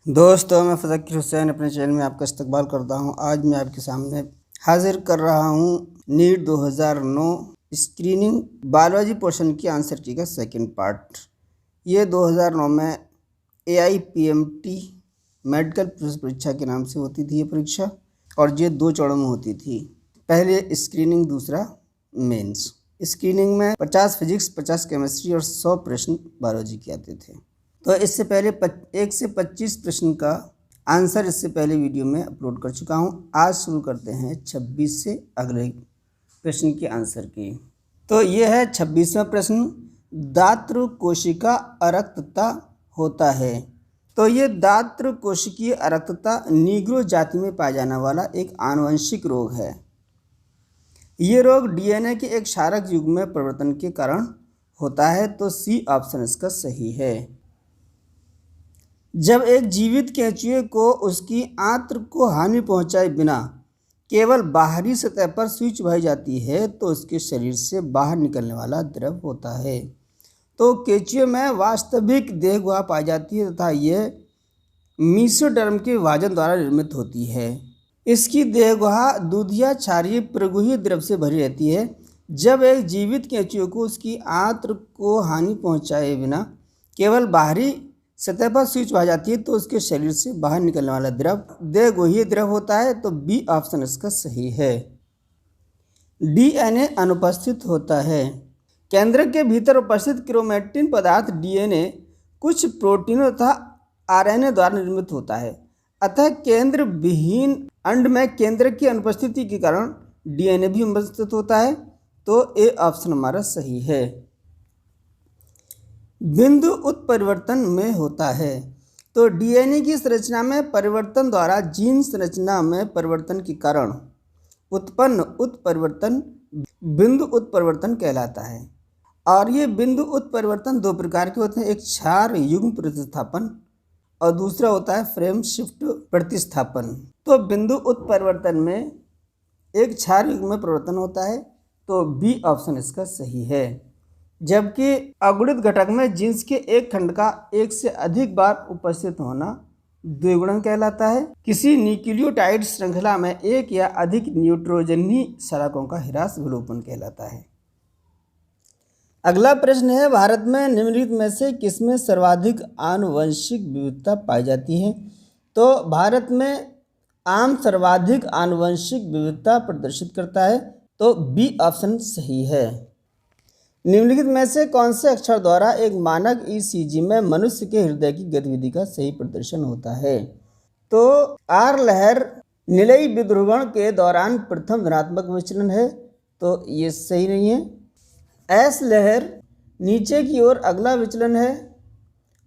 दोस्तों, मैं फ़ज़ाकिर हुसैन अपने चैनल में आपका इस्तकबाल करता हूं। आज मैं आपके सामने हाजिर कर रहा हूं नीट 2009 स्क्रीनिंग बायोलॉजी पोर्शन की आंसर की का सेकंड पार्ट। ये 2009 में AIPMT मेडिकल परीक्षा के नाम से होती थी ये परीक्षा, और ये 2 चरणों में होती थी। पहले स्क्रीनिंग, दूसरा मेंस। स्क्रीनिंग में 50 फिजिक्स, 50 केमिस्ट्री और 100 प्रश्न बायोलॉजी के आते थे। तो इससे पहले 1 से 25 प्रश्न का आंसर इससे पहले वीडियो में अपलोड कर चुका हूं। आज शुरू करते हैं 26 से अगले प्रश्न के आंसर की। तो ये है 26वां प्रश्न, दात्र कोशिका अरक्तता होता है। तो ये दात्र कोशिकीय अरक्तता नीग्रो जाति में पाया जाने वाला एक आनुवंशिक रोग है। ये रोग DNA के एक क्षारक युग्म में परिवर्तन के कारण होता है। तो सी ऑप्शन इसका सही है। जब एक जीवित केंचुए को उसकी आंत्र को हानि पहुंचाए बिना केवल बाहरी सतह पर सुई चुभाई जाती है तो उसके शरीर से बाहर निकलने वाला द्रव होता है। तो केंचुए में वास्तविक देह गुहा पाई जाती है तथा यह मीसोडर्म के विभाजन द्वारा निर्मित होती है। इसकी देह गुहा दूधिया क्षारीय प्रगुहीय द्रव से भरी रहती है। जब एक जीवित केंचुए को उसकी आंत्र को हानि पहुंचाए बिना केवल बाहरी सतह पर सुई चुभाई जाती है तो उसके शरीर से बाहर निकलने वाला द्रव देहगुहीय द्रव होता है। तो बी ऑप्शन इसका सही है। DNA अनुपस्थित होता है। केंद्रक के भीतर उपस्थित क्रोमैटिन पदार्थ DNA कुछ प्रोटीनों तथा RNA द्वारा निर्मित होता है। अतः केंद्र विहीन अंड में केंद्रक की अनुपस्थिति के कारण DNA भी अनुपस्थित होता है। तो ए ऑप्शन हमारा सही है। बिंदु उत्परिवर्तन में होता है। तो DNA की संरचना में परिवर्तन द्वारा जीन संरचना में परिवर्तन के कारण उत्पन्न उत्परिवर्तन बिंदु उत्परिवर्तन कहलाता है। और ये बिंदु उत्परिवर्तन 2 प्रकार के होते हैं, एक क्षार युग्म प्रतिस्थापन और दूसरा होता है फ्रेम शिफ्ट प्रतिस्थापन। तो बिंदु उत्परिवर्तन में एक क्षार युग्म में परिवर्तन होता है। तो बी ऑप्शन इसका सही है। जबकि अगुणित घटक में जीन्स के एक खंड का एक से अधिक बार उपस्थित होना द्विगुणन कहलाता है। किसी न्यूक्लियोटाइड श्रृंखला में एक या अधिक न्यूट्रोजनी शलाकों का ह्रास विलोपन कहलाता है। अगला प्रश्न है, भारत में निम्नलिखित में से किसमें सर्वाधिक आनुवंशिक विविधता पाई जाती है। तो भारत में आम सर्वाधिक आनुवंशिक विविधता प्रदर्शित करता है। तो बी ऑप्शन सही है। निम्नलिखित में से कौन से अक्षर द्वारा एक मानक ECG में मनुष्य के हृदय की गतिविधि का सही प्रदर्शन होता है। तो आर लहर निलयी विध्रुवण के दौरान प्रथम धनात्मक विचलन है। तो ये सही नहीं है। एस लहर नीचे की ओर अगला विचलन है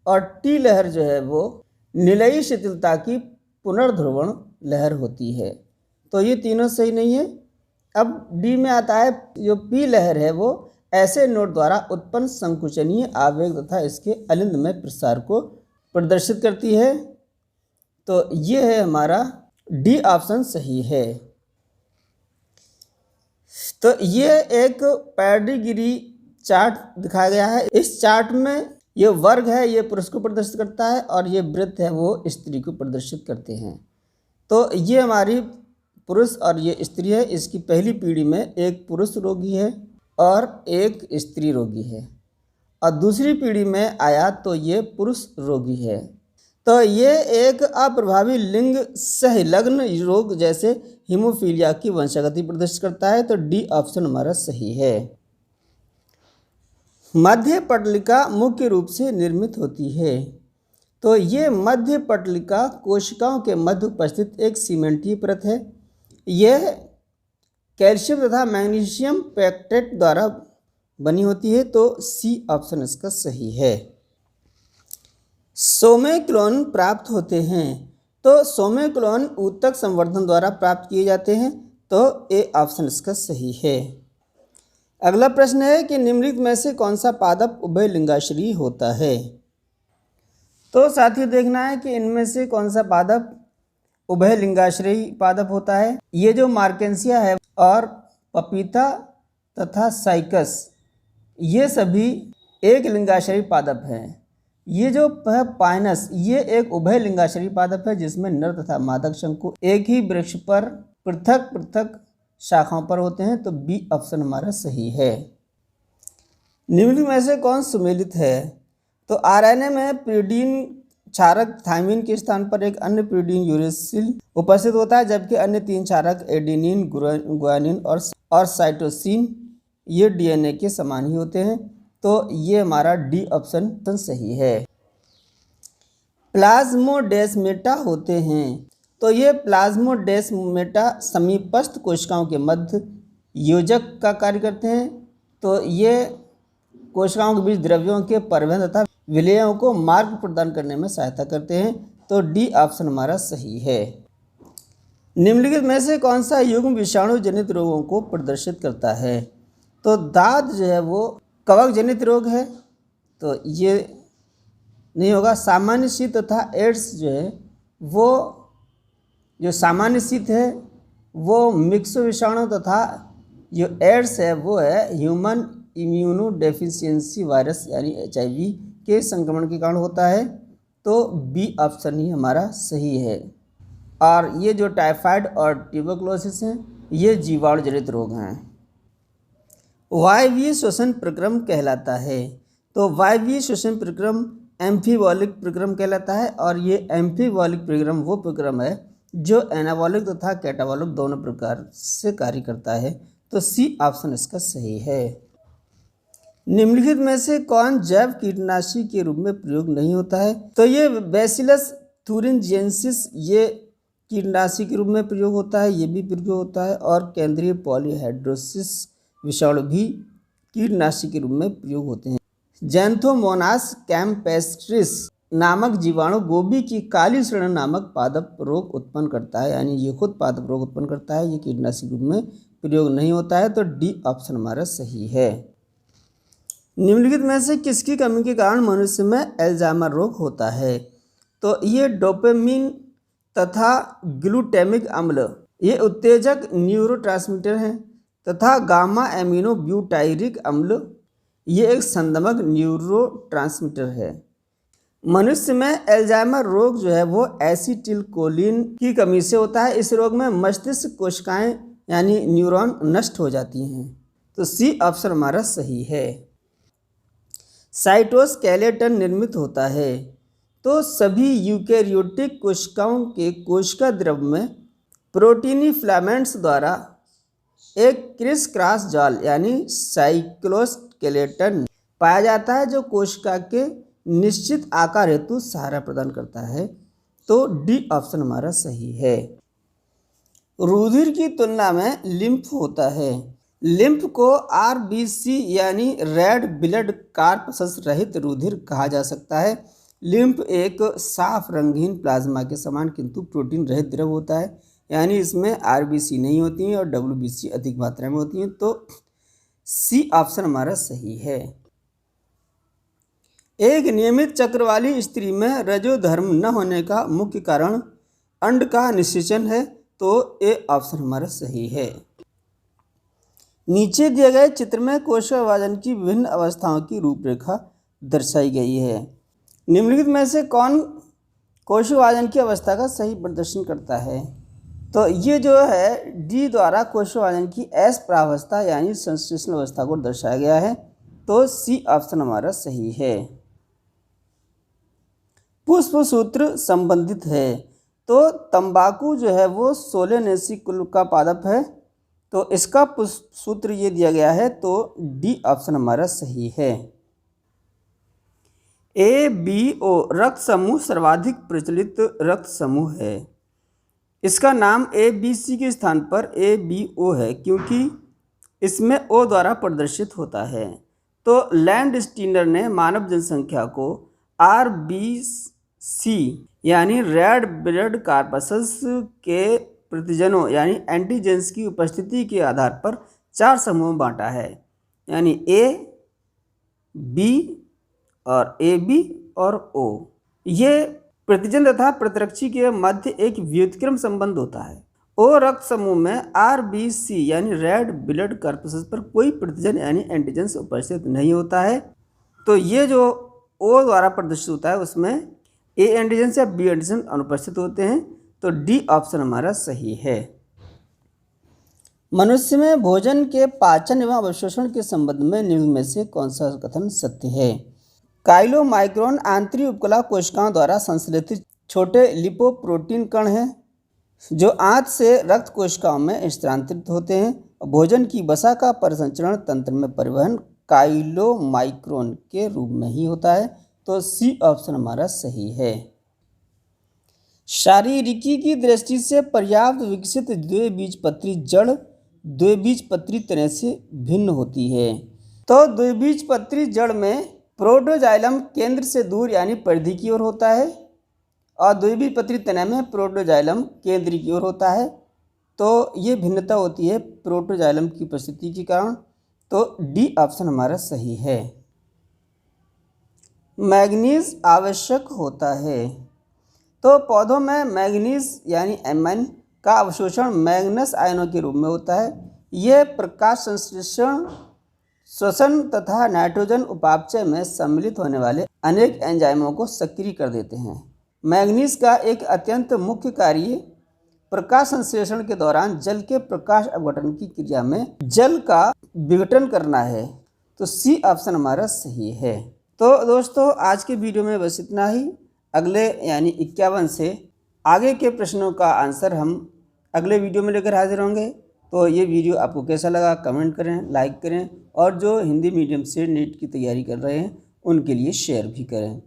और टी लहर जो है वो निलयी शिथिलता की पुनर्ध्रुवण लहर होती है। तो ये तीनों सही नहीं है। अब डी में आता है, जो पी लहर है वो ऐसे नोट द्वारा उत्पन्न संकुचनीय आवेग तथा इसके अलिंद में प्रसार को प्रदर्शित करती है। तो ये है हमारा डी ऑप्शन सही है। तो ये एक पेडिग्री चार्ट दिखाया गया है। इस चार्ट में ये वर्ग है, ये पुरुष को प्रदर्शित करता है और ये वृत्त है वो स्त्री को प्रदर्शित करते हैं। तो ये हमारी पुरुष और ये स्त्री है। इसकी पहली पीढ़ी में एक पुरुष रोगी है और एक स्त्री रोगी है, और दूसरी पीढ़ी में आया तो ये पुरुष रोगी है। तो ये एक अप्रभावी लिंग सहलग्न रोग जैसे हीमोफीलिया की वंशागति प्रदर्शित करता है। तो डी ऑप्शन हमारा सही है। मध्य पटलिका मुख्य रूप से निर्मित होती है। तो ये मध्य पटलिका कोशिकाओं के मध्य उपस्थित एक सीमेंटीय परत है। यह कैल्शियम तथा मैग्नीशियम पैक्टेट द्वारा बनी होती है। तो सी ऑप्शन इसका सही है। सोमेक्लोन प्राप्त होते हैं। तो सोमेक्लोन ऊतक संवर्धन द्वारा प्राप्त किए जाते हैं। तो ए ऑप्शन इसका सही है। अगला प्रश्न है कि निम्नलिखित में से कौन सा पादप उभय लिंगाश्रयी होता है। तो साथियों, देखना है कि इनमें से कौन सा पादप उभय लिंगाश्रयी पादप होता है। ये जो मार्केंसिया है और पपीता तथा साइकस, ये सभी एक लिंगाश्रयी पादप हैं। ये जो है पाइनस, ये एक उभय लिंगाश्रयी पादप है जिसमें नर तथा मादा शंकु एक ही वृक्ष पर पृथक पृथक शाखाओं पर होते हैं। तो बी ऑप्शन हमारा सही है। निम्नलिखित में से कौन सुमेलित है? तो आरएनए में प्यूरीडीन क्षारक थाइमिन के स्थान पर एक अन्य प्यूरीडीन यूरेसिल उपस्थित होता है, जबकि अन्य 3 क्षारक एडेनिन, गुआनिन और साइटोसिन ये डीएनए के समान ही होते हैं। तो ये हमारा डी ऑप्शन सही है। प्लाज्मोडेस्मेटा होते हैं, तो ये प्लाज्मोडेस्मेटा समीपस्थ कोशिकाओं के मध्य योजक का कार्य करते हैं। तो ये कोशिकाओं के बीच द्रव्यों के परिवहन तथा विलयों को मार्ग प्रदान करने में सहायता करते हैं। तो डी ऑप्शन हमारा सही है। निम्नलिखित में से कौन सा युग्म विषाणु जनित रोगों को प्रदर्शित करता है? तो दाद जो है वो कवक जनित रोग है, तो ये नहीं होगा। सामान्य शीत तथा एड्स जो है वो, जो सामान्य शीत है वो मिक्सो विषाणु तथा जो एड्स है वो है ह्यूमन इम्यूनो डेफिशिएंसी वायरस यानी HIV के संक्रमण के कारण होता है। तो बी ऑप्शन ही हमारा सही है। और ये जो टाइफाइड और ट्यूबरकुलोसिस हैं ये जीवाणु जनित रोग हैं। वायवीय श्वसन प्रक्रम कहलाता है, तो वायवीय श्वसन प्रक्रम एम्फीबॉलिक प्रक्रम कहलाता है। और ये एम्फीबॉलिक प्रक्रम वो प्रक्रम है जो एनाबॉलिक तथा कैटाबॉलिक दोनों प्रकार से कार्य करता है। तो सी ऑप्शन इसका सही है। निम्नलिखित में से कौन जैव कीटनाशी के रूप में प्रयोग नहीं होता है? तो ये बैसिलस थुरिनजेंसिस ये कीटनाशी के रूप में प्रयोग होता है, ये भी प्रयोग होता है। और केंद्रीय पॉलीहाइड्रोसिस विषाणु भी कीटनाशी के रूप में प्रयोग होते हैं। जैंथोमोनास कैम्पेस्ट्रिस नामक जीवाणु गोभी की काली सड़न नामक पादप रोग उत्पन्न करता है, यानी ये खुद पादप रोग उत्पन्न करता है, ये कीटनाशी के रूप में प्रयोग नहीं होता है। तो डी ऑप्शन हमारा सही है। निम्नलिखित में से किसकी कमी के कारण मनुष्य में अल्जाइमर रोग होता है? तो ये डोपामिन तथा ग्लूटामिक अम्ल ये उत्तेजक न्यूरोट्रांसमीटर हैं तथा गामा एमिनो ब्यूटायरिक अम्ल ये एक संदमक न्यूरोट्रांसमीटर है। मनुष्य में अल्जाइमर रोग जो है वो एसिटिलकोलिन की कमी से होता है। इस रोग में मस्तिष्क कोशिकाएं यानी न्यूरॉन नष्ट हो जाती हैं। तो सी ऑप्शन हमारा सही है। साइटोस्केलेटन निर्मित होता है, तो सभी यूकेरियोटिक कोशिकाओं के कोशिका द्रव में प्रोटीनी फिलामेंट्स द्वारा एक क्रिस क्रॉस जाल यानी साइक्लोस्केलेटन पाया जाता है जो कोशिका के निश्चित आकार हेतु सहारा प्रदान करता है। तो डी ऑप्शन हमारा सही है। रुधिर की तुलना में लिम्फ होता है। लिम्फ को RBC यानी रेड ब्लड कॉर्पसस रहित रुधिर कहा जा सकता है। लिम्फ एक साफ रंगहीन प्लाज्मा के समान किंतु प्रोटीन रहित द्रव होता है, यानी इसमें RBC नहीं होती हैं और WBC अधिक मात्रा में होती हैं। तो सी ऑप्शन हमारा सही है। एक नियमित चक्र वाली स्त्री में रजोधर्म न होने का मुख्य कारण अंड का निषेचन है। तो ए ऑप्शन हमारा सही है। नीचे दिए गए चित्र में कोशिका विभाजन की विभिन्न अवस्थाओं की रूपरेखा दर्शाई गई है। निम्नलिखित में से कौन कोशिका विभाजन की अवस्था का सही प्रदर्शन करता है? तो ये जो है डी द्वारा कोशिका विभाजन की एस प्रावस्था यानी संश्लेषण अवस्था को दर्शाया गया है। तो सी ऑप्शन हमारा सही है। पुष्प सूत्र संबंधित है, तो तंबाकू जो है वो सोलेनेसी कुल का पादप है, तो इसका पुष्प सूत्र ये दिया गया है। तो डी ऑप्शन हमारा सही है। ABO रक्त समूह सर्वाधिक प्रचलित रक्त समूह है। इसका नाम ABC के स्थान पर ABO है क्योंकि इसमें O द्वारा प्रदर्शित होता है। तो लैंडस्टीनर ने मानव जनसंख्या को RBC यानी रेड ब्लड कॉर्पसस के प्रतिजनों यानी एंटीजेंस की उपस्थिति के आधार पर 4 समूह में बांटा है, यानी A, B और AB और O। ये प्रतिजन तथा प्रतिरक्षी के मध्य एक व्युत्क्रम संबंध होता है। O रक्त समूह में RBC यानी रेड ब्लड कॉर्पसस पर कोई प्रतिजन यानी एंटीजेंस उपस्थित नहीं होता है। तो ये जो ओ द्वारा प्रदर्शित होता है उसमें ए एंटीजन या बी एंटीजन अनुपस्थित होते हैं। तो डी ऑप्शन हमारा सही है। मनुष्य में भोजन के पाचन एवं अवशोषण के संबंध में निम्न में से कौन सा कथन सत्य है? काइलोमाइक्रोन आंतरिक उपकला कोशिकाओं द्वारा संश्लेषित छोटे लिपोप्रोटीन कण हैं जो आंत से रक्त कोशिकाओं में स्थानांतरित होते हैं। भोजन की वसा का परिसंचरण तंत्र में परिवहन काइलोमाइक्रोन के रूप में ही होता है। तो सी ऑप्शन हमारा सही है। शारीरिकी की दृष्टि से पर्याप्त विकसित द्विबीजपत्री जड़ द्विबीजपत्री तने से भिन्न होती है। तो द्विबीजपत्री जड़ में प्रोटोजाइलम केंद्र से दूर यानी परिधि की ओर होता है और द्विबीजपत्री तना में प्रोटोजाइलम केंद्र की ओर होता है। तो ये भिन्नता होती है प्रोटोजाइलम की उपस्थिति के कारण। तो डी ऑप्शन हमारा सही है। मैग्नीज आवश्यक होता है। तो पौधों में मैग्नीज यानी एमाइन का अवशोषण मैग्नस आयनों के रूप में होता है। यह प्रकाश संश्लेषण, श्वसन तथा नाइट्रोजन उपापचय में सम्मिलित होने वाले अनेक एंजाइमों को सक्रिय कर देते हैं। मैग्नीज का एक अत्यंत मुख्य कार्य प्रकाश संश्लेषण के दौरान जल के प्रकाश अपघटन की क्रिया में जल का विघटन करना है। तो सी ऑप्शन हमारा सही है। तो दोस्तों आज के वीडियो में बस इतना ही। अगले यानी 51 से आगे के प्रश्नों का आंसर हम अगले वीडियो में लेकर हाजिर होंगे। तो ये वीडियो आपको कैसा लगा कमेंट करें, लाइक करें और जो हिंदी मीडियम से नीट की तैयारी कर रहे हैं उनके लिए शेयर भी करें।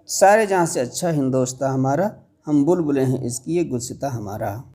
सारे जहाँ से अच्छा हिंदोस्तां हमारा, हम बुलबुलें हैं इसकी ये गुलसिता हमारा।